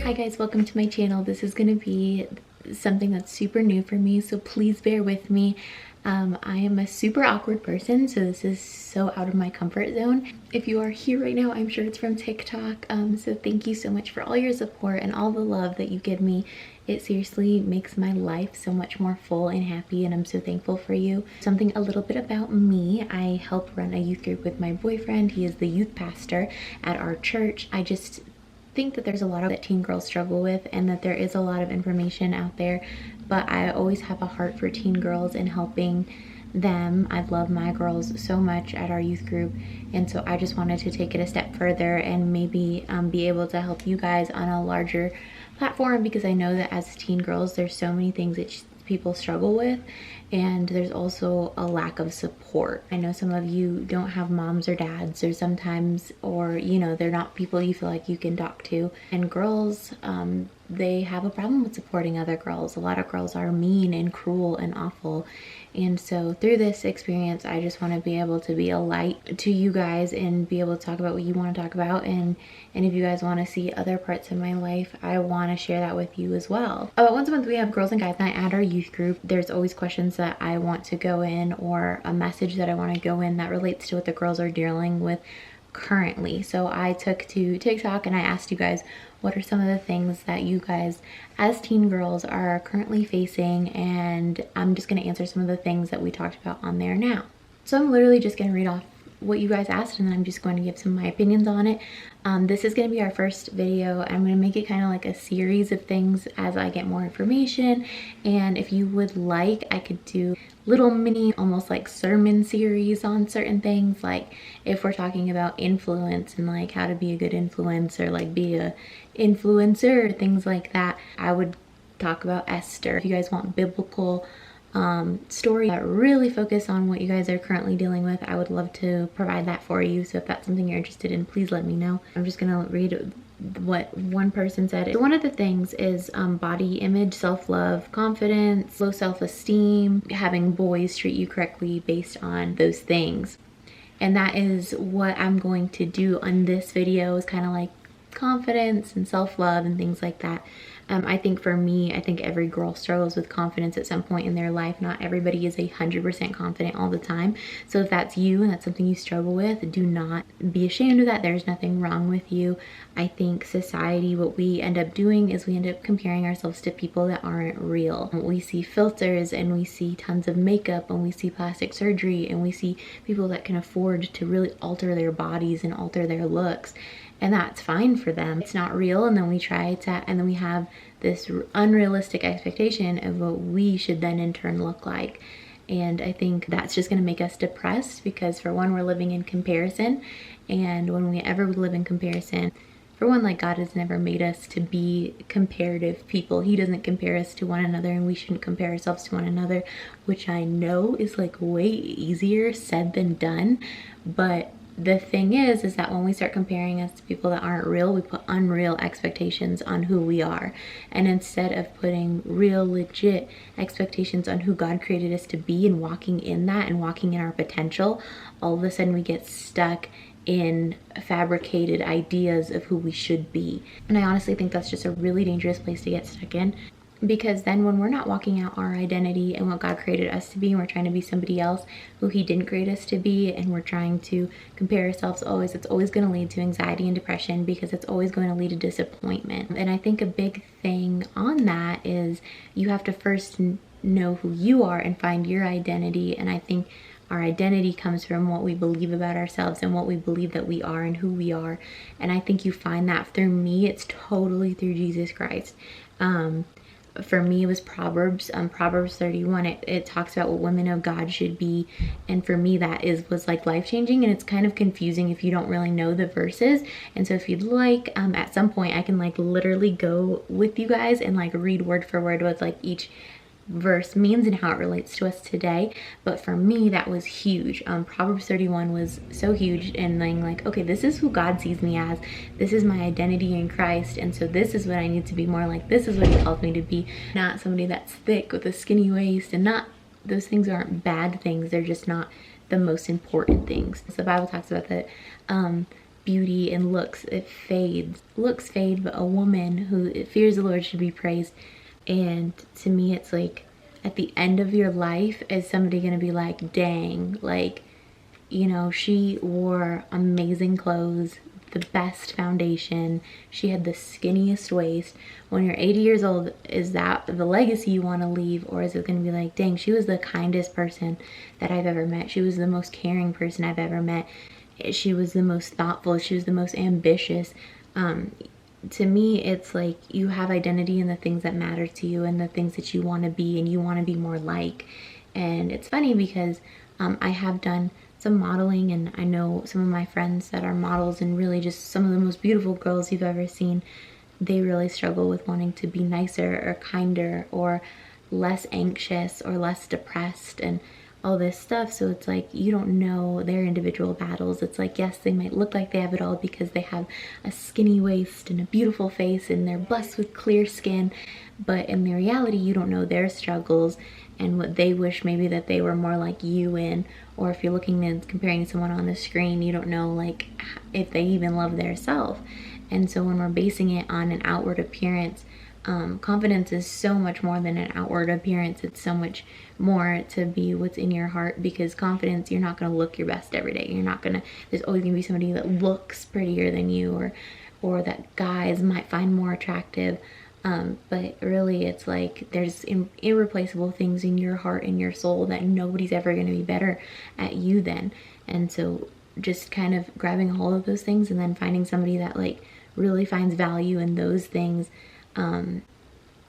Hi guys, welcome to my channel. This is going to be something that's super new for me, so please bear with me. I am a super awkward person, so this is so out of my comfort zone. If you are here right now, I'm sure it's from TikTok, so thank you so much for all your support and all the love that you give me. It seriously makes my life so much more full and happy, and I'm so thankful for you. Something a little bit about me: I help run a youth group with my boyfriend. He is the youth pastor at our church. I just think that there's a lot of that teen girls struggle with, and that there is a lot of information out there, but I always have a heart for teen girls and helping them. I love my girls so much at our youth group, and so I just wanted to take it a step further and maybe be able to help you guys on a larger platform, because I know that as teen girls there's so many things that people struggle with, and there's also a lack of support. I know some of you don't have moms or dads, or sometimes, or you know, they're not people you feel like you can talk to. And girls, they have a problem with supporting other girls. A lot of girls are mean and cruel and awful. And so through this experience, I just want to be able to be a light to you guys and be able to talk about what you want to talk about. And if you guys want to see other parts of my life, I want to share that with you as well. About once a month, we have Girls and Guys Night at our youth group. There's always questions that I want to go in, or a message that I want to go in that relates to what the girls are dealing with currently. So I took to TikTok and I asked you guys, what are some of the things that you guys as teen girls are currently facing, and I'm just going to answer some of the things that we talked about on there now. So I'm literally just going to read off what you guys asked, and then I'm just going to give some of my opinions on it. This is going to be our first video. I'm going to make it kind of like a series of things as I get more information, and if you would like, I could do little mini, almost like sermon series on certain things, like if we're talking about influence and like how to be a good influencer, like be a influencer, things like that. I would talk about Esther. If you guys want biblical stories that really focus on what you guys are currently dealing with, I would love to provide that for you. So if that's something you're interested in, please let me know. I'm just gonna read what one person said. So one of the things is body image, self-love, confidence, low self-esteem, having boys treat you correctly based on those things. And that is what I'm going to do on this video, is kind of like confidence and self-love and things like that. I think for me, I think every girl struggles with confidence at some point in their life. Not everybody is 100% confident all the time. So if that's you and that's something you struggle with, do not be ashamed of that. There's nothing wrong with you. I think society, what we end up doing is we end up comparing ourselves to people that aren't real. We see filters, and we see tons of makeup, and we see plastic surgery, and we see people that can afford to really alter their bodies and alter their looks. And that's fine for them. It's not real, and then we try to, and then we have this unrealistic expectation of what we should then in turn look like. And I think that's just going to make us depressed, because for one, we're living in comparison, and when we ever live in comparison, for one, like, God has never made us to be comparative people. He doesn't compare us to one another, and we shouldn't compare ourselves to one another, which I know is like way easier said than done. But the thing is that when we start comparing us to people that aren't real, we put unreal expectations on who we are. And instead of putting real, legit expectations on who God created us to be and walking in that and walking in our potential, all of a sudden we get stuck in fabricated ideas of who we should be. And I honestly think that's just a really dangerous place to get stuck in, because then when we're not walking out our identity and what God created us to be, and we're trying to be somebody else who He didn't create us to be, and we're trying to compare ourselves always, it's always going to lead to anxiety and depression, because it's always going to lead to disappointment. And I think a big thing on that is you have to first know who you are and find your identity. And I think our identity comes from what we believe about ourselves and what we believe that we are and who we are. And I think you find that through me, it's totally through Jesus Christ. For me, it was Proverbs 31. It talks about what women of God should be, and for me that was like life-changing. And it's kind of confusing if you don't really know the verses, and so if you'd like, at some point I can like literally go with you guys and like read word for word what like each verse means and how it relates to us today. But for me, that was huge. Proverbs 31 was so huge, and then like, okay, this is who God sees me as. This is my identity in Christ, and so this is what I need to be more like. This is what He calls me to be, not somebody that's thick with a skinny waist. And not, those things aren't bad things, they're just not the most important things. So the Bible talks about that beauty and looks, it fades. Looks fade, but a woman who fears the Lord should be praised. And to me, it's like, at the end of your life, is somebody gonna be like, dang, like, you know, she wore amazing clothes, the best foundation, she had the skinniest waist. When you're 80 years old, is that the legacy you want to leave? Or is it going to be like, dang, she was the kindest person that I've ever met, she was the most caring person I've ever met, she was the most thoughtful, she was the most ambitious. To me, it's like, you have identity in the things that matter to you and the things that you want to be and you want to be more like. And it's funny because I have done some modeling, and I know some of my friends that are models, and really just some of the most beautiful girls you've ever seen, they really struggle with wanting to be nicer or kinder or less anxious or less depressed and all this stuff. So it's like, you don't know their individual battles. It's like, yes, they might look like they have it all because they have a skinny waist and a beautiful face and they're blessed with clear skin, but in the reality, you don't know their struggles and what they wish maybe that they were more like you in. Or if you're looking and comparing someone on the screen, you don't know like if they even love their self. And so when we're basing it on an outward appearance, confidence is so much more than an outward appearance. It's so much more to be what's in your heart, because confidence, you're not going to look your best every day. You're not going to, there's always going to be somebody that looks prettier than you, or that guys might find more attractive. But really, it's like, there's irreplaceable things in your heart and your soul that nobody's ever going to be better at you than. And so just kind of grabbing a hold of those things and then finding somebody that like really finds value in those things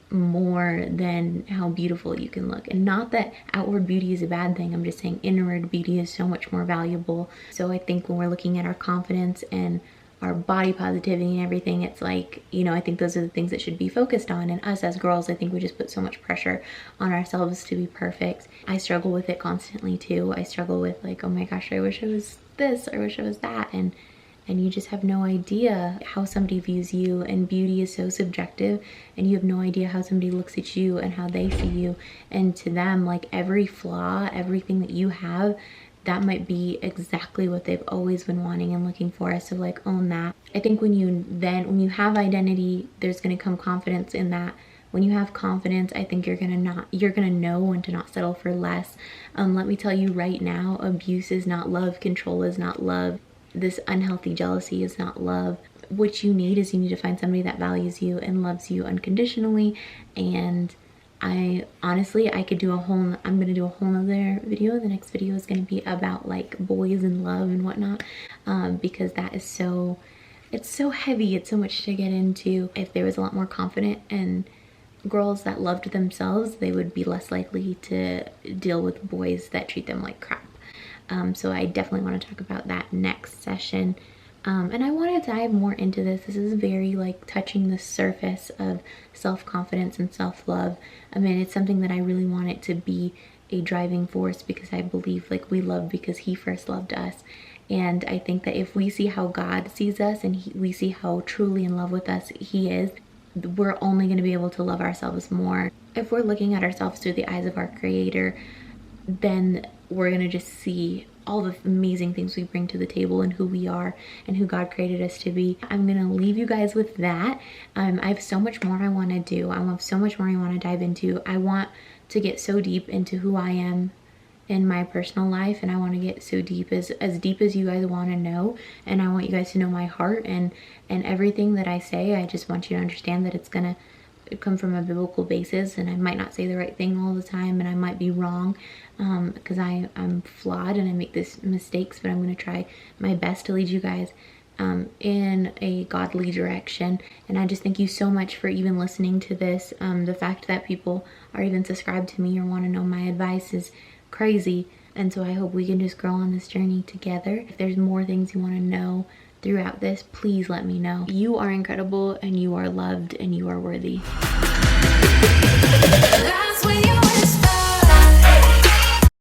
more than how beautiful you can look. And not that outward beauty is a bad thing, I'm just saying inward beauty is so much more valuable. So I think when we're looking at our confidence and our body positivity and everything, it's like, you know, I think those are the things that should be focused on. And us as girls, I think we just put so much pressure on ourselves to be perfect. I struggle with it constantly too. I struggle with like, oh my gosh, I wish I was this, I wish I was that. And you just have no idea how somebody views you, and beauty is so subjective, and you have no idea how somebody looks at you and how they see you. And to them, like, every flaw, everything that you have, that might be exactly what they've always been wanting and looking for. So like, own that. I think when you have identity, there's going to come confidence in that. When you have confidence, I think you're gonna know when to not settle for less. Let me tell you right now, abuse is not love, control is not love, this unhealthy jealousy is not love. What you need is, you need to find somebody that values you and loves you unconditionally. And I honestly, could do I'm gonna do a whole nother video. The next video is gonna be about like boys and love and whatnot, because that is it's so heavy, it's so much to get into. If there was a lot more confident and girls that loved themselves, they would be less likely to deal with boys that treat them like crap. So I definitely want to talk about that next session. And I want to dive more into this. This is very like touching the surface of self-confidence and self-love. I mean, it's something that I really want it to be a driving force, because I believe like we love because he first loved us. And I think that if we see how God sees us and we see how truly in love with us he is, we're only going to be able to love ourselves more. If we're looking at ourselves through the eyes of our Creator, then we're going to just see all the amazing things we bring to the table and who we are and who God created us to be. I'm going to leave you guys with that. I have so much more I want to do. I have so much more I want to dive into. I want to get so deep into who I am in my personal life, and I want to get so deep, as deep as you guys want to know, and I want you guys to know my heart, and everything that I say, I just want you to understand that it's gonna come from a biblical basis, and I might not say the right thing all the time, and I might be wrong, because I'm flawed and I make these mistakes, but I'm going to try my best to lead you guys in a godly direction. And I just thank you so much for even listening to this. The fact that people are even subscribed to me or want to know my advice is crazy. And so I hope we can just grow on this journey together. If there's more things you want to know throughout this, please let me know. You are incredible, and you are loved, and you are worthy. That's when you